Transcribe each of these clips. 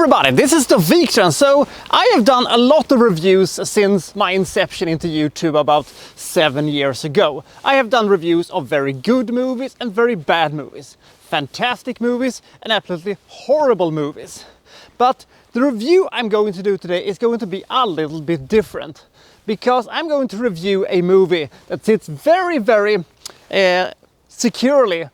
everybody, this is the Wikstrand. So I have done a lot of reviews since my inception into YouTube about 7 years ago. I have done reviews of very good movies and very bad movies, fantastic movies and absolutely horrible movies. But the review I'm going to do today is going to be a little bit different, because I'm going to review a movie that sits very securely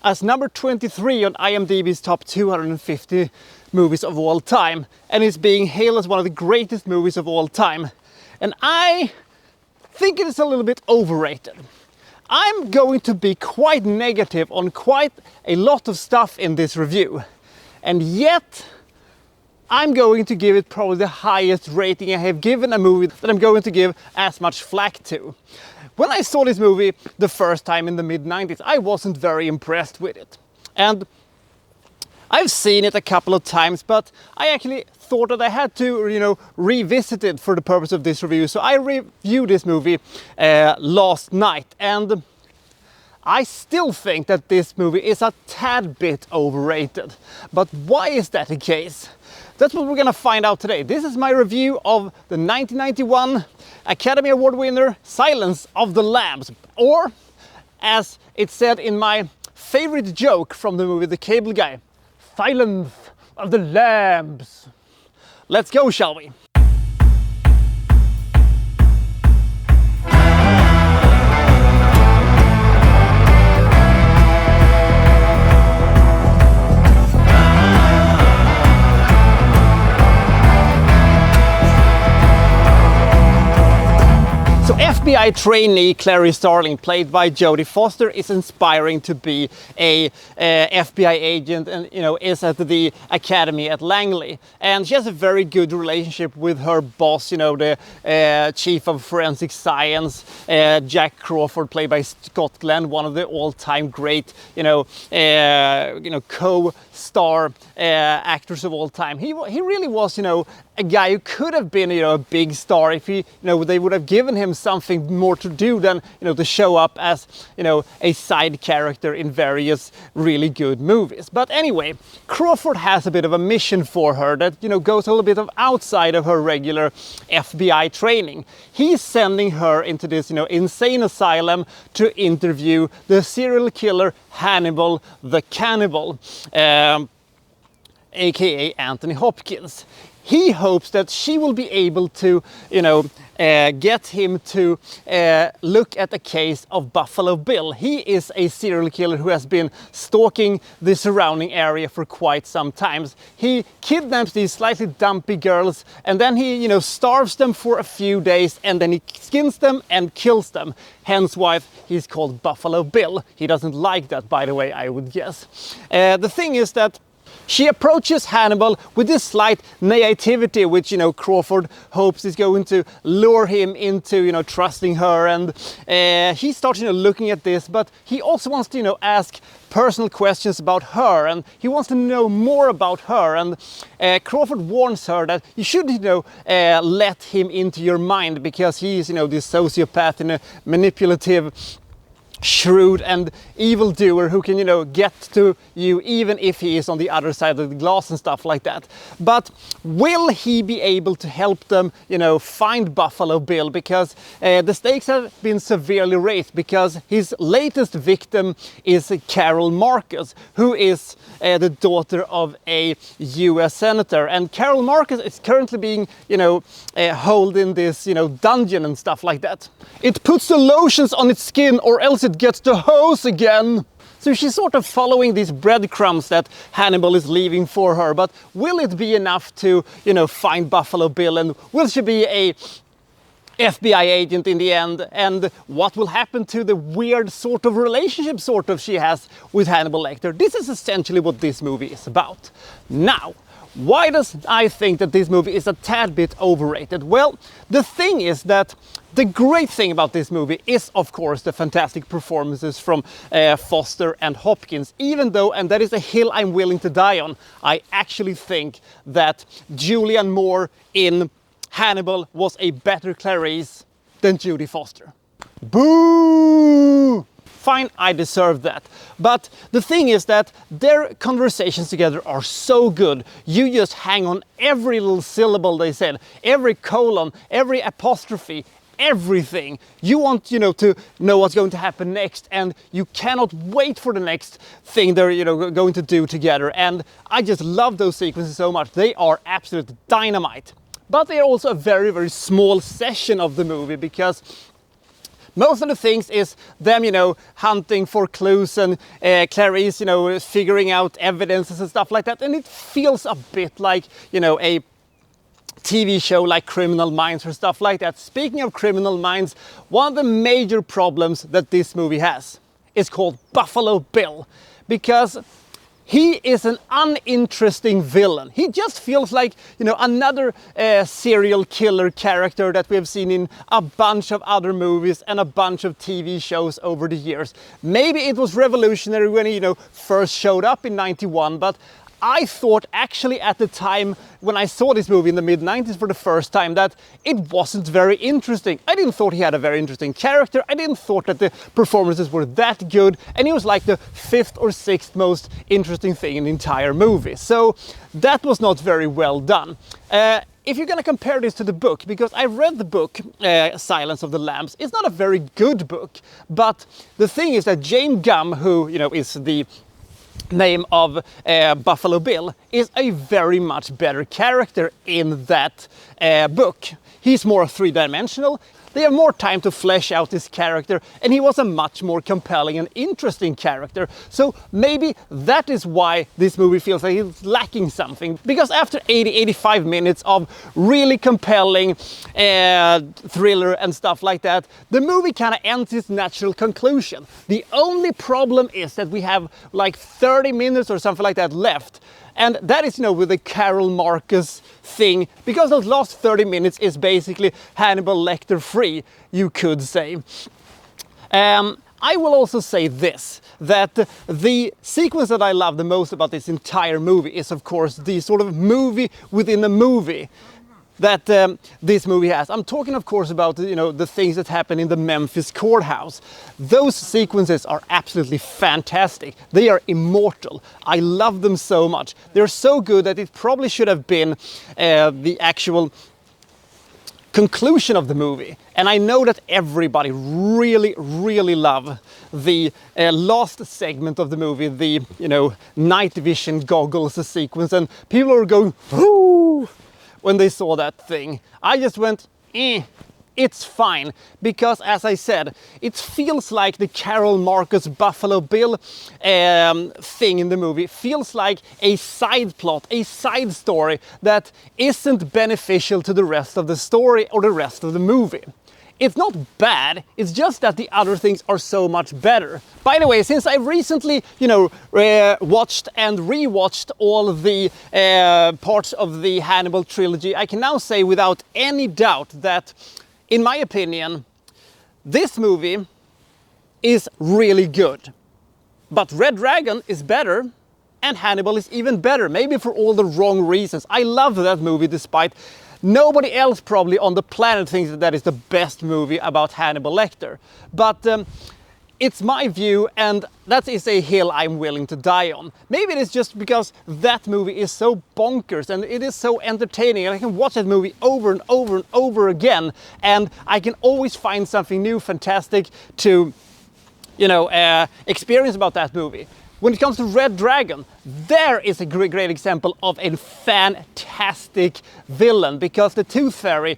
as number 23 on IMDb's top 250 movies of all time, and is being hailed as one of the greatest movies of all time. And I think it is a little bit overrated. I'm going to be quite negative on quite a lot of stuff in this review, and yet I'm going to give it probably the highest rating I have given a movie that I'm going to give as much flack to. When I saw this movie the first time in the mid-90s, I wasn't very impressed with it. And I've seen it a couple of times, but I actually thought that I had to, revisit it for the purpose of this review. So I reviewed this movie last night, and I still think that this movie is a tad bit overrated. But why is that the case? That's what we're gonna find out today. This is my review of the 1991 Academy Award winner, Silence of the Lambs. Or, as it said in my favorite joke from the movie The Cable Guy, Silence of the Lambs. Let's go, shall we? FBI trainee Clary Starling, played by Jodie Foster, is inspiring to be a FBI agent, and is at the academy at Langley. And she has a very good relationship with her boss, the chief of forensic science, Jack Crawford, played by Scott Glenn, one of the all-time great, co-star actors of all time. He really was, a guy who could have been, a big star if he, they would have given him something more to do than, to show up as, a side character in various really good movies. But anyway, Crawford has a bit of a mission for her that, goes a little bit outside of her regular FBI training. He's sending her into this, insane asylum to interview the serial killer Hannibal the Cannibal, aka Anthony Hopkins. He hopes that she will be able to, get him to look at the case of Buffalo Bill. He is a serial killer who has been stalking the surrounding area for quite some time. He kidnaps these slightly dumpy girls, and then he, starves them for a few days, and then he skins them and kills them. Hence why he's called Buffalo Bill. He doesn't like that, by the way, I would guess. The thing is that she approaches Hannibal with this slight naivety, which, Crawford hopes is going to lure him into, trusting her. And he starts, looking at this, but he also wants to, ask personal questions about her, and he wants to know more about her. And Crawford warns her that you should, let him into your mind, because he's, this sociopath and a manipulative, shrewd and evildoer who can, get to you even if he is on the other side of the glass and stuff like that. But will he be able to help them, find Buffalo Bill? Because the stakes have been severely raised, because his latest victim is Carol Marcus, who is the daughter of a US senator. And Carol Marcus is currently being, held in this, dungeon and stuff like that. It puts the lotions on its skin, or else it gets the hose again. So she's sort of following these breadcrumbs that Hannibal is leaving for her. But will it be enough to, find Buffalo Bill? And will she be a FBI agent in the end? And what will happen to the weird sort of relationship she has with Hannibal Lecter? This is essentially what this movie is about. Now, why does I think that this movie is a tad bit overrated? Well, the thing is that the great thing about this movie is, of course, the fantastic performances from Foster and Hopkins, even though, and that is a hill I'm willing to die on, I actually think that Julianne Moore in Hannibal was a better Clarice than Jodie Foster. Boo! Fine, I deserve that. But the thing is that their conversations together are so good. You just hang on every little syllable they said, every colon, every apostrophe, everything. You want, to know what's going to happen next, and you cannot wait for the next thing they're, going to do together. And I just love those sequences so much. They are absolute dynamite. But they are also a very, very small session of the movie, because most of the things is them, hunting for clues, and Clarice, figuring out evidences and stuff like that. And it feels a bit like, a TV show like Criminal Minds or stuff like that. Speaking of Criminal Minds, one of the major problems that this movie has is called Buffalo Bill, because he is an uninteresting villain. He just feels like, another serial killer character that we have seen in a bunch of other movies and a bunch of TV shows over the years. Maybe it was revolutionary when he, first showed up in '91, but I thought actually at the time when I saw this movie in the mid-90s for the first time that it wasn't very interesting. I didn't thought he had a very interesting character. I didn't thought that the performances were that good, and he was like the 5th or 6th most interesting thing in the entire movie. So that was not very well done. If you're going to compare this to the book, because I read the book, Silence of the Lambs, it's not a very good book, but the thing is that Jane Gum, who, is the name of Buffalo Bill, is a very much better character in that book. He's more three-dimensional. They have more time to flesh out his character, and he was a much more compelling and interesting character. So maybe that is why this movie feels like it's lacking something. Because after 80-85 minutes of really compelling thriller and stuff like that, the movie kind of ends its natural conclusion. The only problem is that we have like 30 minutes or something like that left. And that is, with the Carol Marcus thing, because those last 30 minutes is basically Hannibal Lecter free, you could say. I will also say this, that the sequence that I love the most about this entire movie is, of course, the sort of movie within a movie that this movie has. I'm talking, of course, about the things that happen in the Memphis courthouse. Those sequences are absolutely fantastic. They are immortal. I love them so much. They're so good that it probably should have been the actual conclusion of the movie. And I know that everybody really, really love the last segment of the movie, the night vision goggles sequence, and people are going, "Whoo!" when they saw that thing. I just went, it's fine, because as I said, it feels like the Carol Marcus Buffalo Bill thing in the movie feels like a side plot, a side story that isn't beneficial to the rest of the story or the rest of the movie. It's not bad, it's just that the other things are so much better. By the way, since I recently, watched and rewatched all of the parts of the Hannibal trilogy, I can now say without any doubt that, in my opinion, this movie is really good. But Red Dragon is better, and Hannibal is even better, maybe for all the wrong reasons. I love that movie despite nobody else probably on the planet thinks that that is the best movie about Hannibal Lecter. But it's my view, and that is a hill I'm willing to die on. Maybe it is just because that movie is so bonkers and it is so entertaining, and I can watch that movie over and over and over again, and I can always find something new, fantastic to, experience about that movie. When it comes to Red Dragon, there is a great example of a fantastic villain, because the Tooth Fairy,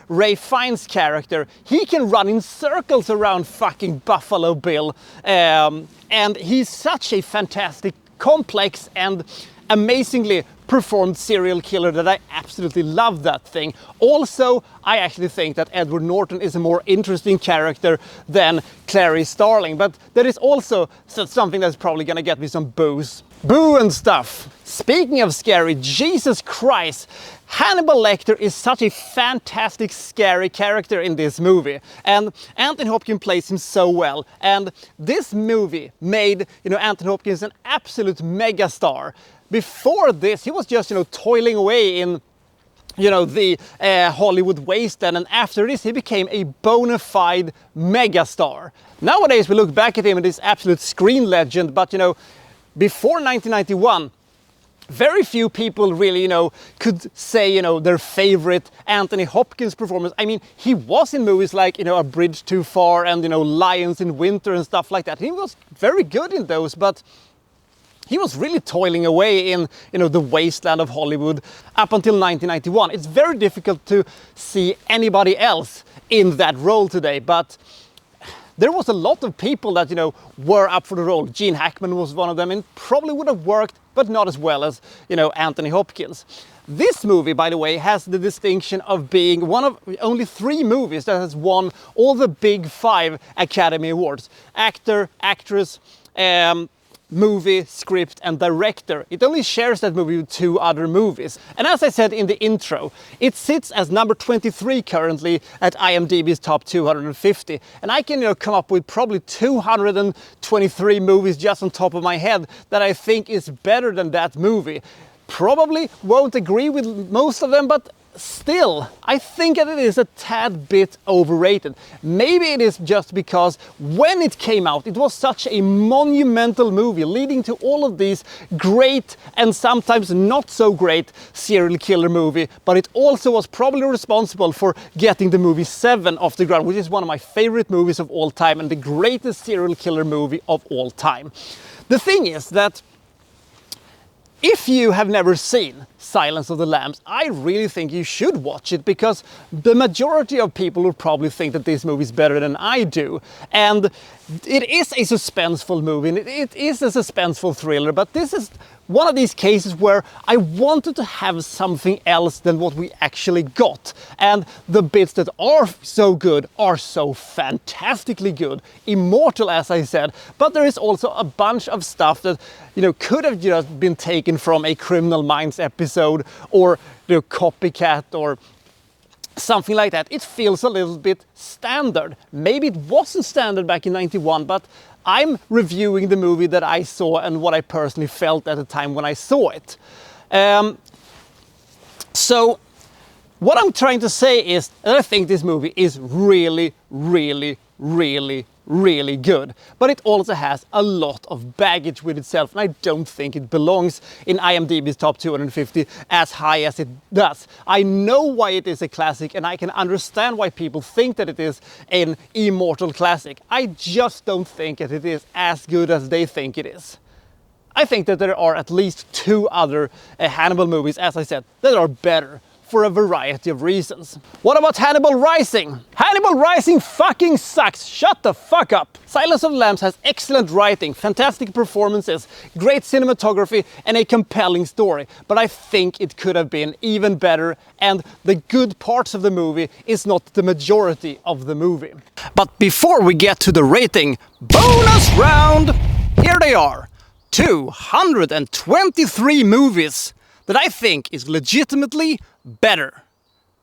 Ray Fiennes' character, he can run in circles around fucking Buffalo Bill, and he's such a fantastic, complex and amazingly performed serial killer that I absolutely love that thing. Also, I actually think that Edward Norton is a more interesting character than Clarice Starling, but that is also something that's probably gonna get me some boos. Boo and stuff. Speaking of scary, Jesus Christ, Hannibal Lecter is such a fantastic, scary character in this movie, and Anthony Hopkins plays him so well. And this movie made, Anthony Hopkins an absolute megastar. Before this, he was just, toiling away in you know, the Hollywood wasteland, and after this he became a bona fide megastar. Nowadays we look back at him and this absolute screen legend, but you know, before 1991 very few people really, you know, could say, you know, their favorite Anthony Hopkins performance. I mean, he was in movies like, you know, A Bridge Too Far and, you know, Lions in Winter and stuff like that. He was very good in those, but he was really toiling away in, you know, the wasteland of Hollywood up until 1991. It's very difficult to see anybody else in that role today, but there was a lot of people that, you know, were up for the role. Gene Hackman was one of them and probably would have worked, but not as well as, you know, Anthony Hopkins. This movie, by the way, has the distinction of being one of only 3 movies that has won all the big 5 Academy Awards. Actor, actress, movie, script and director. It only shares that movie with 2 other movies. And as I said in the intro, it sits as number 23 currently at IMDb's top 250. And I can, you know, come up with probably 223 movies just on top of my head that I think is better than that movie. Probably won't agree with most of them, but still, I think that it is a tad bit overrated. Maybe it is just because when it came out, it was such a monumental movie, leading to all of these great and sometimes not so great serial killer movie, but it also was probably responsible for getting the movie Seven off the ground, which is one of my favorite movies of all time and the greatest serial killer movie of all time. The thing is that if you have never seen Silence of the Lambs, I really think you should watch it, because the majority of people will probably think that this movie is better than I do. And it is a suspenseful movie, and it is a suspenseful thriller, but this is one of these cases where I wanted to have something else than what we actually got. And the bits that are so good are so fantastically good. Immortal, as I said, but there is also a bunch of stuff that, you know, could have just been taken from a Criminal Minds episode or, you know, Copycat or something like that. It feels a little bit standard. Maybe it wasn't standard back in 91, but I'm reviewing the movie that I saw and what I personally felt at the time when I saw it. So what I'm trying to say is that I think this movie is really, really, really, really good, but it also has a lot of baggage with itself, and I don't think it belongs in IMDb's top 250 as high as it does. I know why it is a classic, and I can understand why people think that it is an immortal classic. I just don't think that it is as good as they think it is. I think that there are at least 2 other Hannibal movies, as I said, that are better for a variety of reasons. What about Hannibal Rising? Hannibal Rising fucking sucks! Shut the fuck up! Silence of the Lambs has excellent writing, fantastic performances, great cinematography and a compelling story, but I think it could have been even better, and the good parts of the movie is not the majority of the movie. But before we get to the rating, bonus round! Here they are, 223 movies that I think is legitimately better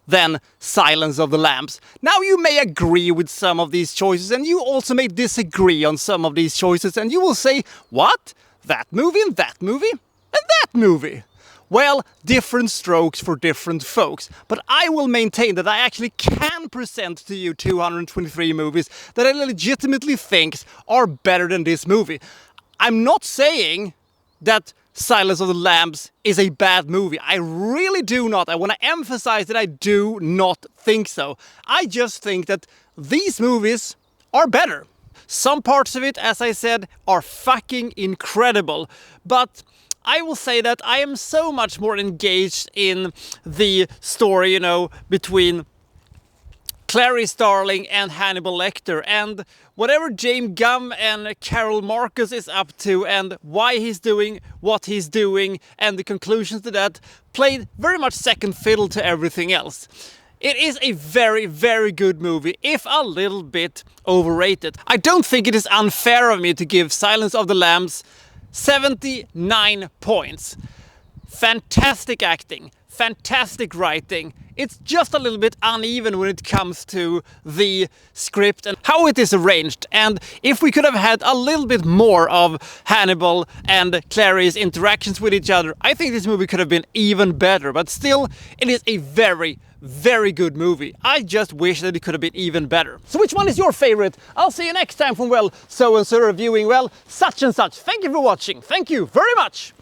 than Silence of the Lambs. Now, you may agree with some of these choices, and you also may disagree on some of these choices, and you will say, what? That movie and that movie and that movie? Well, different strokes for different folks, but I will maintain that I actually can present to you 223 movies that I legitimately think are better than this movie. I'm not saying that Silence of the Lambs is a bad movie. I really do not. I want to emphasize that I do not think so. I just think that these movies are better. Some parts of it, as I said, are fucking incredible. But I will say that I am so much more engaged in the story, you know, between Clarice Starling and Hannibal Lecter, and whatever James Gunn and Carol Marcus is up to and why he's doing what he's doing and the conclusions to that played very much second fiddle to everything else. It is a very, very good movie, if a little bit overrated. I don't think it is unfair of me to give Silence of the Lambs 79 points. Fantastic acting, fantastic writing. It's just a little bit uneven when it comes to the script and how it is arranged. And if we could have had a little bit more of Hannibal and Clary's interactions with each other, I think this movie could have been even better. But still, it is a very, very good movie. I just wish that it could have been even better. So which one is your favorite? I'll see you next time from, well, so-and-so reviewing, well, such and such. Thank you for watching. Thank you very much.